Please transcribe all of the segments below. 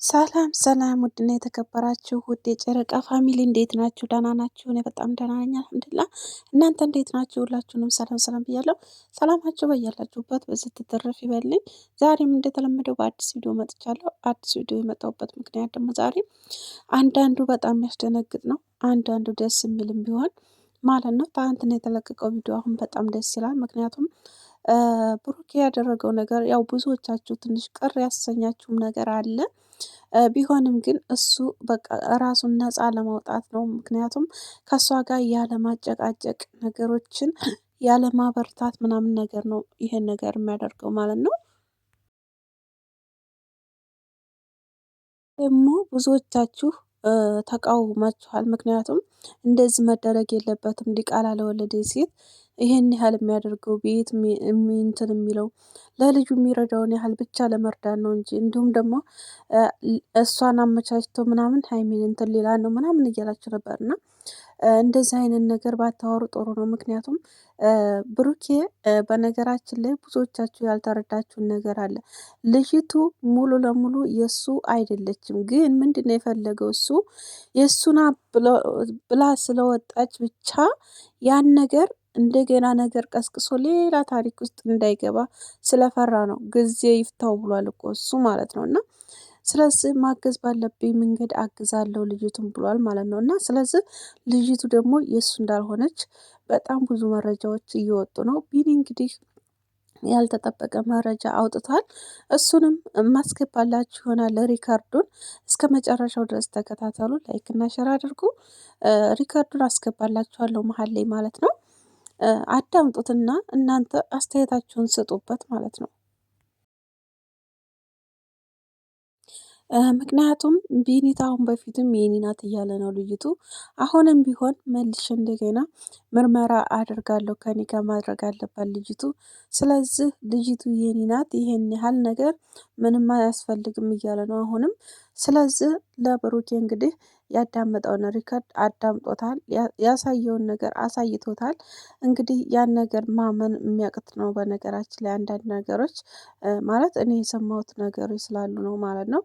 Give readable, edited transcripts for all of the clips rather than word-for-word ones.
ሰላም ሰላም ውድና የተከበራችሁ ውድ የጨረቃ ፋሚሊ እንዴት ናችሁ? ደህና ናችሁ? እኔ በጣም ደህና ነኝ አልሐምዱሊላህ። እናንተ እንዴት ናችሁ? ሁላችሁንም ሰላም ሰላም ብያለሁ። ሰላማችሁ በያላችሁበት በዚህ ትትረፍ ይበልኝ። ዛሬም እንደተለመደው በአዲስ ቪዲዮ መጥቻለሁ። አዲስ ቪዲዮ የመጣሁበት ምክንያት ደግሞ ዛሬ አንዳንዱ በጣም የሚያስደነግጥ ነው፣ አንዳንዱ ደስ የሚልም ቢሆን ማለት ነው። ትናንትና የተለቀቀው ቪዲዮ አሁን በጣም ደስ ይላል። ምክንያቱም ብሩክ ያደረገው ነገር ያው ብዙዎቻችሁ ትንሽ ቅር ያሰኛችሁም ነገር አለ። ቢሆንም ግን እሱ በቃ ራሱን ነፃ ለማውጣት ነው። ምክንያቱም ከእሷ ጋር ያለማጨቃጨቅ ነገሮችን ያለማበርታት ምናምን ነገር ነው ይሄን ነገር የሚያደርገው ማለት ነው። ደግሞ ብዙዎቻችሁ ተቃውማችኋል። ምክንያቱም እንደዚህ መደረግ የለበትም ዲቃላ ለወለደች ሴት ይሄን ያህል የሚያደርገው ቤት እንትን የሚለው ለልጁ የሚረዳውን ያህል ብቻ ለመርዳት ነው እንጂ እንዲሁም ደግሞ እሷን አመቻችቶ ምናምን ሀይሚን እንትን ሌላ ነው ምናምን እያላችሁ ነበር እና እንደዚህ አይነት ነገር ባታወሩ ጥሩ ነው። ምክንያቱም ብሩኬ በነገራችን ላይ ብዙዎቻችሁ ያልተረዳችሁን ነገር አለ። ልጅቱ ሙሉ ለሙሉ የእሱ አይደለችም። ግን ምንድን ነው የፈለገው እሱ የእሱና ብላ ስለወጣች ብቻ ያን ነገር እንደገና ነገር ቀስቅሶ ሌላ ታሪክ ውስጥ እንዳይገባ ስለፈራ ነው። ጊዜ ይፍታው ብሏል እኮ እሱ ማለት ነው። እና ስለዚህ ማገዝ ባለብኝ መንገድ አግዛለሁ ልጅቱን ብሏል ማለት ነው። እና ስለዚህ ልጅቱ ደግሞ የእሱ እንዳልሆነች በጣም ብዙ መረጃዎች እየወጡ ነው። ቢኒ እንግዲህ ያልተጠበቀ መረጃ አውጥቷል። እሱንም ማስገባላችሁ ይሆናል። ሪካርዱን እስከ መጨረሻው ድረስ ተከታተሉ። ላይክ እና ሸር አድርጉ። ሪካርዱን አስገባላችኋለሁ መሀል ላይ ማለት ነው። አዳምጡትና እናንተ አስተያየታችሁን ስጡበት ማለት ነው። ምክንያቱም ቢኒት አሁን በፊትም የኔ ናት እያለ ነው ልጅቱ። አሁንም ቢሆን መልሽ እንደገና ምርመራ አድርጋለሁ ከኔ ጋር ማድረግ አለባት ልጅቱ። ስለዚህ ልጅቱ የኔ ናት፣ ይሄን ያህል ነገር ምንም አያስፈልግም እያለ ነው አሁንም። ስለዚህ ለብሩኬ እንግዲህ ያዳመጠውን ሪከርድ አዳምጦታል፣ ያሳየውን ነገር አሳይቶታል። እንግዲህ ያን ነገር ማመን የሚያቅት ነው። በነገራችን ላይ አንዳንድ ነገሮች ማለት እኔ የሰማሁት ነገሮች ስላሉ ነው ማለት ነው።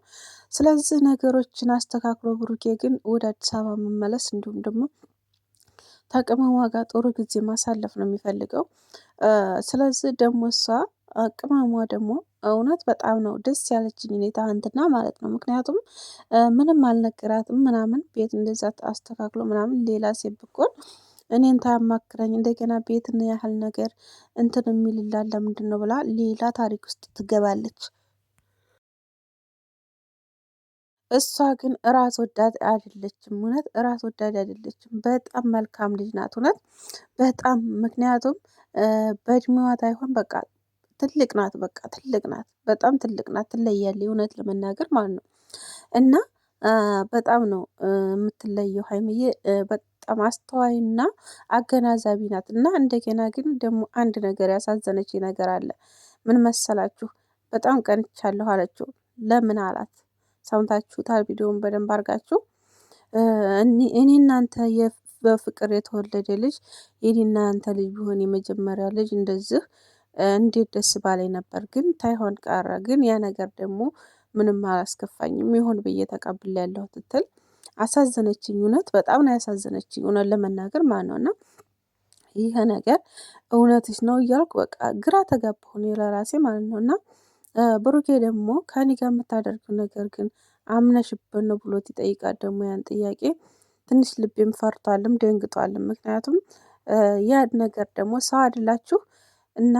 ስለዚህ ነገሮችን አስተካክሎ ብሩኬ ግን ወደ አዲስ አበባ መመለስ እንዲሁም ደግሞ ከቅመሟ ጋር ጥሩ ጊዜ ማሳለፍ ነው የሚፈልገው። ስለዚህ ደግሞ እሷ ቅመሟ ደግሞ እውነት በጣም ነው ደስ ያለችኝ ሁኔታ እንትና ማለት ነው። ምክንያቱም ምንም አልነገራትም ምናምን ቤት እንደዛ አስተካክሎ ምናምን ሌላ ሴት ብኮን እኔን ታያማክረኝ እንደገና ቤትን ያህል ነገር እንትን የሚልላል ለምንድን ነው ብላ ሌላ ታሪክ ውስጥ ትገባለች። እሷ ግን ራስ ወዳድ አይደለችም። እውነት ራስ ወዳድ አይደለችም። በጣም መልካም ልጅ ናት እውነት በጣም ምክንያቱም በእድሜዋ ታይሆን በቃ ትልቅ ናት። በቃ ትልቅ ናት፣ በጣም ትልቅ ናት። ትለያለች እውነት ለመናገር ማለት ነው። እና በጣም ነው የምትለየው ሀይሚዬ። በጣም አስተዋይና አገናዛቢ ናት። እና እንደገና ግን ደግሞ አንድ ነገር ያሳዘነች ነገር አለ። ምን መሰላችሁ? በጣም ቀንቻለሁ አለችው። ለምን አላት? ሰምታችሁታል ቪዲዮውን በደንብ አድርጋችሁ። እኔ እናንተ በፍቅር የተወለደ ልጅ የኔ እናንተ ልጅ ቢሆን የመጀመሪያ ልጅ እንደዚህ እንዴት ደስ ባላይ ነበር፣ ግን ታይሆን ቀረ። ግን ያ ነገር ደግሞ ምንም አላስከፋኝም ይሆን ብዬ ተቀብያለሁ ትትል አሳዘነችኝ። እውነት በጣም ነው ያሳዘነችኝ፣ እውነት ለመናገር ማለት ነው። እና ይሄ ነገር እውነትሽ ነው እያልኩ በቃ ግራ ተጋባሁ እኔ ለራሴ ማለት ነው። እና ብሩኬ ደግሞ ከኔ ጋር የምታደርገው ነገር ግን አምነሽበት ነው ብሎት ይጠይቃል። ደግሞ ያን ጥያቄ ትንሽ ልቤም ፈርቷልም ደንግጧልም። ምክንያቱም ያ ነገር ደግሞ ሰው አይደላችሁ እና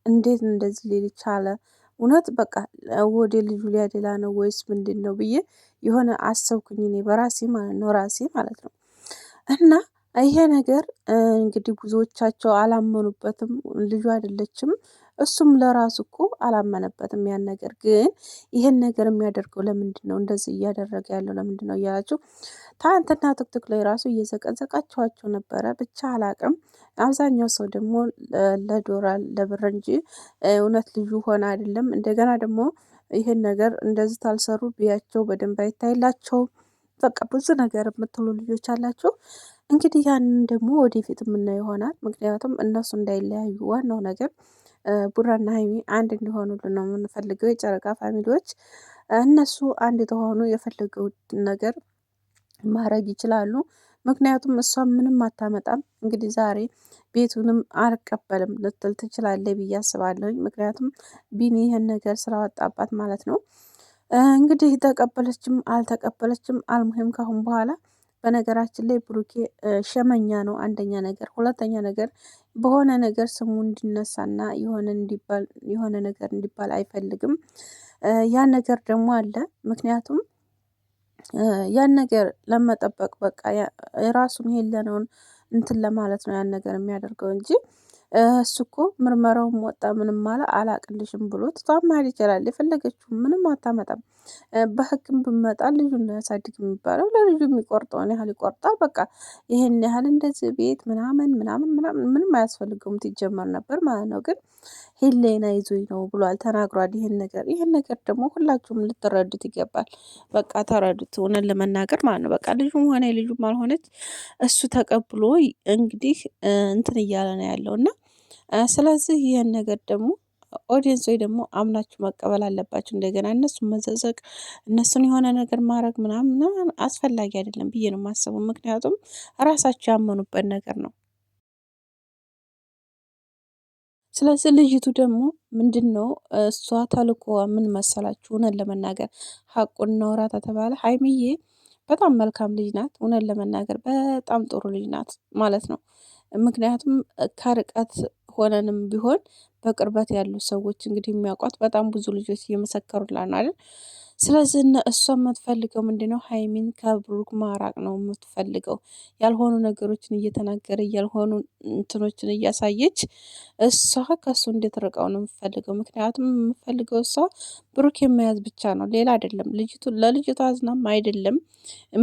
እንዴት እንደዚህ ሊል ቻለ? እውነት በቃ ወደ ልጁ ሊያደላ ነው ወይስ ምንድን ነው ብዬ የሆነ አሰብኩኝ እኔ በራሴ ማለት ነው፣ ራሴ ማለት ነው። እና ይሄ ነገር እንግዲህ ብዙዎቻቸው አላመኑበትም። ልጁ አይደለችም እሱም ለራሱ እኮ አላመነበትም ያን ነገር። ግን ይሄን ነገር የሚያደርገው ለምንድን ነው? እንደዚህ እያደረገ ያለው ለምንድን ነው እያላችሁ ትናንትና ቲክቶክ ላይ ራሱ እየዘቀዘቃችኋቸው ነበረ። ብቻ አላቅም። አብዛኛው ሰው ደግሞ ለዶላር ለብር እንጂ እውነት ልጁ ሆነ አይደለም። እንደገና ደግሞ ይሄን ነገር እንደዚህ ታልሰሩ ቢያቸው በደንብ አይታይላቸውም። በቃ ብዙ ነገር የምትሉ ልጆች አላችሁ። እንግዲህ ያንን ደግሞ ወደፊት የምናየው ይሆናል። ምክንያቱም እነሱ እንዳይለያዩ ዋናው ነገር ቡራና ሀይሚ አንድ እንዲሆኑልን ነው የምንፈልገው። የጨረቃ ፋሚሊዎች እነሱ አንድ የተሆኑ የፈለገውትን ነገር ማድረግ ይችላሉ። ምክንያቱም እሷ ምንም አታመጣም። እንግዲህ ዛሬ ቤቱንም አልቀበልም ልትል ትችላለች ብዬ አስባለሁኝ። ምክንያቱም ቢኒ ይህን ነገር ስላወጣባት ማለት ነው። እንግዲህ ተቀበለችም አልተቀበለችም አልሙሄም ካሁን በኋላ በነገራችን ላይ ብሩኬ ሸመኛ ነው አንደኛ ነገር፣ ሁለተኛ ነገር በሆነ ነገር ስሙ እንዲነሳና የሆነ ነገር እንዲባል አይፈልግም። ያን ነገር ደግሞ አለ። ምክንያቱም ያን ነገር ለመጠበቅ በቃ የራሱን የለነውን እንትን ለማለት ነው ያን ነገር የሚያደርገው እንጂ እሱ እኮ ምርመራውም ወጣ ምንም አለ አላቅልሽም ብሎ ትቷት መሄድ ይችላል። የፈለገችው ምንም አታመጣም። በህግም ብመጣ ልጁን ነው ያሳድግ የሚባለው። ለልጁ የሚቆርጠውን ያህል ይቆርጣል። በቃ ይሄን ያህል እንደዚህ ቤት ምናምን ምናምን ምናምን ምንም አያስፈልገውም ትጀመር ነበር ማለት ነው። ግን ሄሌና ይዞኝ ነው ብሏል፣ ተናግሯል። ይሄን ነገር ደግሞ ሁላችሁም ልትረዱት ይገባል። በቃ ተረዱት፣ እውነት ለመናገር ማለት ነው። በቃ ልጁም ሆነ ልጁም አልሆነች እሱ ተቀብሎ እንግዲህ እንትን እያለ ነው ያለው እና ስለዚህ ይህን ነገር ደግሞ ኦዲየንስ ወይ ደግሞ አምናችሁ መቀበል አለባችሁ። እንደገና እነሱን መዘዘቅ እነሱን የሆነ ነገር ማድረግ ምናምን አስፈላጊ አይደለም ብዬ ነው የማስበው። ምክንያቱም ራሳቸው ያመኑበት ነገር ነው። ስለዚህ ልጅቱ ደግሞ ምንድን ነው እሷ ተልኮ ምን መሰላችሁ? እውነት ለመናገር ሀቁን እናውራ ተተባለ ሀይሚዬ በጣም መልካም ልጅ ናት። እውነት ለመናገር በጣም ጥሩ ልጅ ናት ማለት ነው። ምክንያቱም ከርቀት ሆነንም ቢሆን በቅርበት ያሉ ሰዎች እንግዲህ የሚያውቋት በጣም ብዙ ልጆች እየመሰከሩላት ነው አይደል? ስለዚህ እሷ የምትፈልገው ምንድነው? ሀይሚን ከብሩክ ማራቅ ነው የምትፈልገው። ያልሆኑ ነገሮችን እየተናገረ ያልሆኑ እንትኖችን እያሳየች እሷ ከሱ እንድትርቀው ነው የምትፈልገው። ምክንያቱም የምትፈልገው እሷ ብሩክ የመያዝ ብቻ ነው፣ ሌላ አይደለም። ለልጅቷ አዝናም አይደለም፣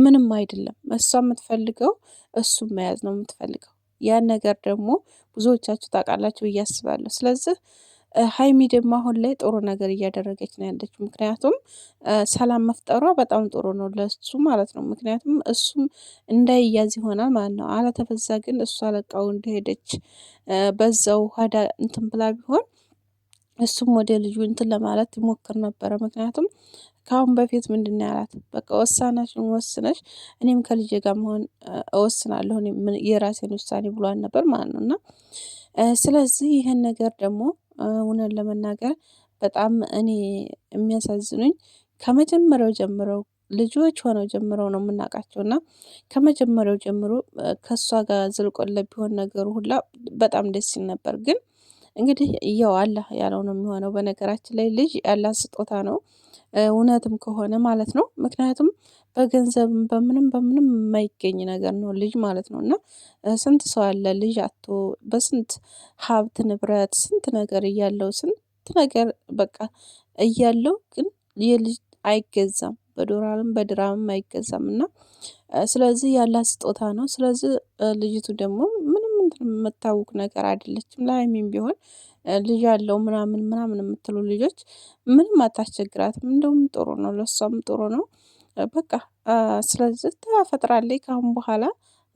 ምንም አይደለም። እሷ የምትፈልገው እሱ መያዝ ነው የምትፈልገው። ያን ነገር ደግሞ ብዙዎቻችሁ ታውቃላችሁ ብዬ አስባለሁ። ስለዚህ ሀይሚ ደግሞ አሁን ላይ ጥሩ ነገር እያደረገች ነው ያለችው። ምክንያቱም ሰላም መፍጠሯ በጣም ጥሩ ነው ለሱ ማለት ነው። ምክንያቱም እሱም እንዳይያዝ ይሆናል ማለት ነው። አለተበዛ ግን እሷ ለቃው እንደሄደች በዛው ሀዳ እንትን ብላ ቢሆን እሱም ወደ ልጁ እንትን ለማለት ይሞክር ነበረ። ምክንያቱም ከአሁን በፊት ምንድን ነው ያላት? በቃ ወሳናሽን ወስነሽ እኔም ከልጄ ጋር መሆን እወስናለሁ የራሴን ውሳኔ ብሏን ነበር ማለት ነው። እና ስለዚህ ይህን ነገር ደግሞ እውነት ለመናገር በጣም እኔ የሚያሳዝኑኝ ከመጀመሪያው ጀምረው ልጆች ሆነው ጀምረው ነው የምናውቃቸው እና ከመጀመሪያው ጀምሮ ከእሷ ጋር ዝልቆለት ቢሆን ነገሩ ሁላ በጣም ደስ ሲል ነበር። ግን እንግዲህ ያው አላህ ያለው ነው የሚሆነው። በነገራችን ላይ ልጅ ያላህ ስጦታ ነው፣ እውነትም ከሆነ ማለት ነው። ምክንያቱም በገንዘብም በምንም በምንም የማይገኝ ነገር ነው ልጅ ማለት ነው። እና ስንት ሰው አለ ልጅ አቶ በስንት ሀብት ንብረት ስንት ነገር እያለው ስንት ነገር በቃ እያለው ግን የልጅ አይገዛም፣ በዶላርም በድራምም አይገዛም። እና ስለዚህ ያላት ስጦታ ነው። ስለዚህ ልጅቱ ደግሞ ምንም የምታውቅ ነገር አይደለችም። ለሀይሚም ቢሆን ልጅ ያለው ምናምን ምናምን የምትሉ ልጆች ምንም አታስቸግራትም። እንደውም ጥሩ ነው፣ ለሷም ጥሩ ነው። በቃ ስለዚህ ተፈጥራለች። ከአሁን በኋላ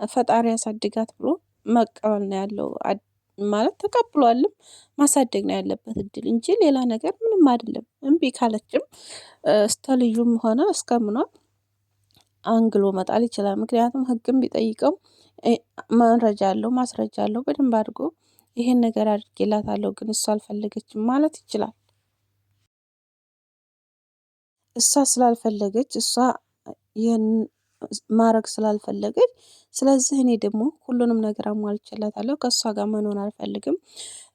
ፈጣሪ ያሳድጋት ብሎ መቀበል ነው ያለው። ማለት ተቀብሏልም ማሳደግ ነው ያለበት እድል እንጂ ሌላ ነገር ምንም አይደለም። እምቢ ካለችም እስተ ልዩም ሆነ እስከምኗ አንግሎ መጣል ይችላል። ምክንያቱም ህግም ቢጠይቀው መረጃ አለው ማስረጃ አለው በደንብ አድርጎ ይሄን ነገር አድርጌላታለሁ ግን እሷ አልፈለገችም ማለት ይችላል። እሷ ስላልፈለገች እሷ ይህን ማድረግ ስላልፈለገች፣ ስለዚህ እኔ ደግሞ ሁሉንም ነገር አሟልቼላታለሁ ከእሷ ጋር መኖር አልፈልግም፣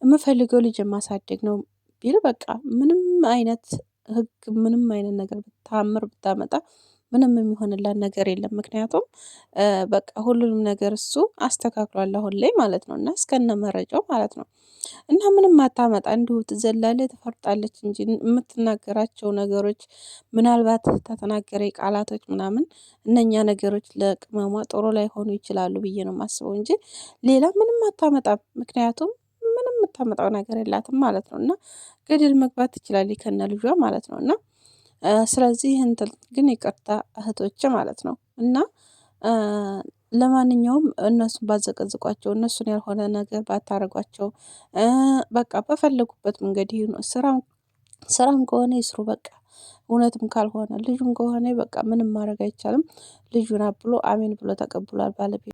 የምፈልገው ልጅ ማሳደግ ነው ቢል በቃ ምንም አይነት ህግ ምንም አይነት ነገር ብታምር ብታመጣ ምንም የሚሆንላት ነገር የለም። ምክንያቱም በቃ ሁሉንም ነገር እሱ አስተካክሏል አሁን ላይ ማለት ነው። እና እስከነ መረጃው ማለት ነው። እና ምንም አታመጣ እንዲሁ ትዘላለች ትፈርጣለች እንጂ የምትናገራቸው ነገሮች ምናልባት ተተናገረ ቃላቶች ምናምን እነኛ ነገሮች ለቅመሟ ጥሩ ላይሆኑ ይችላሉ ብዬ ነው የማስበው እንጂ ሌላ ምንም አታመጣም። ምክንያቱም ምንም የምታመጣው ነገር የላትም ማለት ነው። እና ገደል መግባት ትችላለች ከነ ልጇ ማለት ነው። እና ስለዚህ እንትን ግን ይቅርታ እህቶች ማለት ነው። እና ለማንኛውም እነሱን ባዘቀዝቋቸው እነሱን ያልሆነ ነገር ባታረጓቸው በቃ በፈለጉበት መንገድ ይሁኑ። ስራም ከሆነ ይስሩ በቃ። እውነትም ካልሆነ ልጁም ከሆነ በቃ ምንም ማድረግ አይቻልም። ልጁን አብሎ አሜን ብሎ ተቀብሏል ባለቤቱ